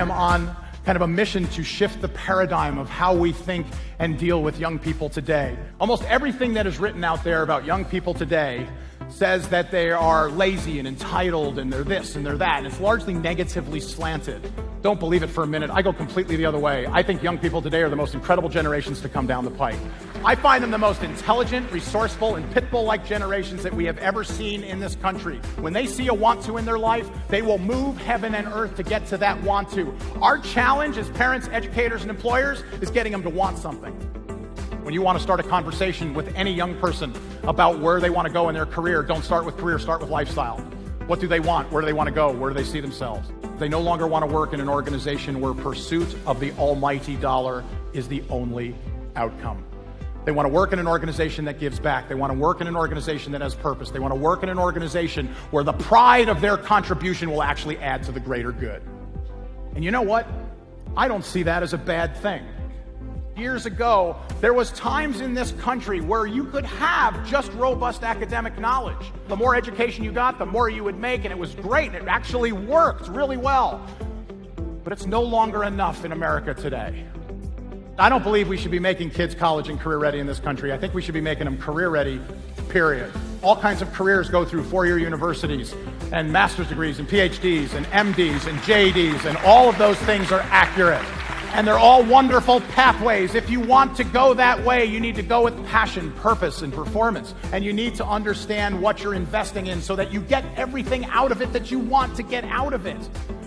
am on kind of a mission to shift the paradigm of how we think and deal with young people today. Almost everything that is written out there about young people today says that they are lazy and entitled and they're this and they're that, and it's largely negatively slanted. Don't believe it for a minute. I go completely the other way. I think young people today are the most incredible generations to come down the pike. I find them the most intelligent, resourceful, and pit bull-like generations that we have ever seen in this country. When they see a want to in their life, they will move heaven and earth to get to that want to. Our challenge as parents, educators, and employers is getting them to want something. When you want to start a conversation with any young person about where they want to go in their career, don't start with career, start with lifestyle. What do they want? Where do they want to go? Where do they see themselves? They no longer want to work in an organization where pursuit of the almighty dollar is the only outcome. They want to work in an organization that gives back. They want to work in an organization that has purpose. They want to work in an organization where the pride of their contribution will actually add to the greater good. And you know what? I don't see that as a bad thing. Years ago, there was times in this country where you could have just robust academic knowledge. The more education you got, the more you would make, and it was great, and it actually worked really well. But it's no longer enough in America today. I don't believe we should be making kids college and career ready in this country. I think we should be making them career ready, period. All kinds of careers go through four-year universities and master's degrees and PhDs and MDs and JDs, and all of those things are accurate. And they're all wonderful pathways. If you want to go that way, you need to go with passion, purpose, and performance. And you need to understand what you're investing in so that you get everything out of it that you want to get out of it.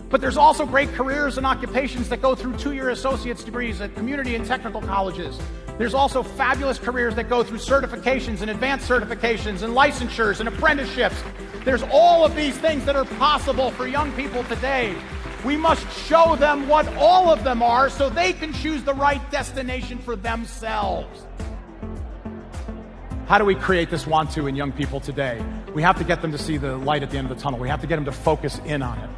But there's also great careers and occupations that go through two-year associate's degrees at community and technical colleges. There's also fabulous careers that go through certifications and advanced certifications and licensures and apprenticeships. There's all of these things that are possible for young people today. We must show them what all of them are so they can choose the right destination for themselves. How do we create this want to in young people today? We have to get them to see the light at the end of the tunnel. We have to get them to focus in on it.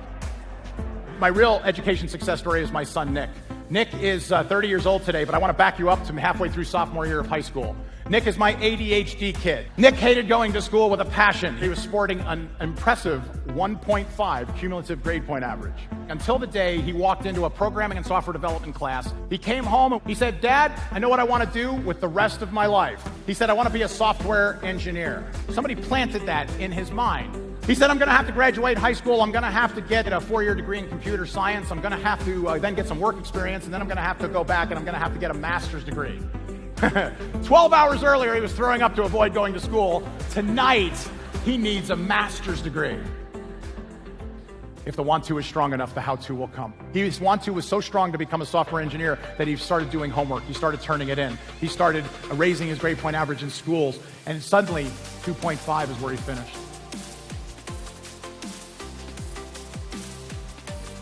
My real education success story is my son, Nick. Nick is 30 years old today, but I want to back you up to halfway through sophomore year of high school. Nick is my ADHD kid. Nick hated going to school with a passion. He was sporting an impressive 1.5 cumulative grade point average. Until the day he walked into a programming and software development class. He came home and he said, "Dad, I know what I want to do with the rest of my life." He said, "I want to be a software engineer." Somebody planted that in his mind. He said, "I'm going to have to graduate high school. I'm going to have to get a four-year degree in computer science. I'm going to have to then get some work experience, and then I'm going to have to go back and I'm going to have to get a master's degree." 12 hours earlier, he was throwing up to avoid going to school. Tonight, he needs a master's degree. If the want to is strong enough, the how to will come. His want to was so strong to become a software engineer that he started doing homework. He started turning it in. He started raising his grade point average in schools, and suddenly 2.5 is where he finished.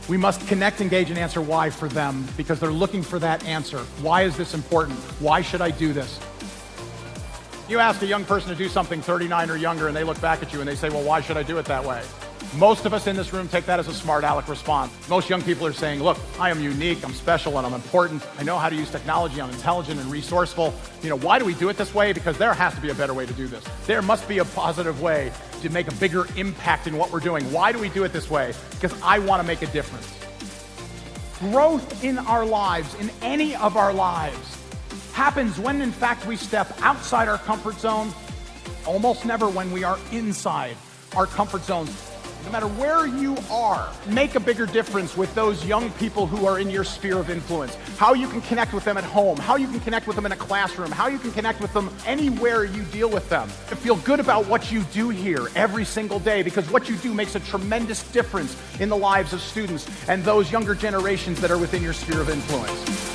We must connect, engage, and answer why for them because they're looking for that answer. Why is this important? Why should I do this? You ask a young person to do something 39 or younger and they look back at you and they say, "Well, why should I do it that way?" Most of us in this room take that as a smart aleck response. Most young people are saying, "Look, I am unique, I'm special, and I'm important. I know how to use technology, I'm intelligent and resourceful. Why do we do it this way? Because there has to be a better way to do this. There must be a positive way to make a bigger impact in what we're doing. Why do we do it this way? Because I want to make a difference." Growth in our lives, in any of our lives, happens when, in fact, we step outside our comfort zone, almost never when we are inside our comfort zones. No matter where you are, make a bigger difference with those young people who are in your sphere of influence. How you can connect with them at home, how you can connect with them in a classroom, how you can connect with them anywhere you deal with them. Feel good about what you do here every single day because what you do makes a tremendous difference in the lives of students and those younger generations that are within your sphere of influence.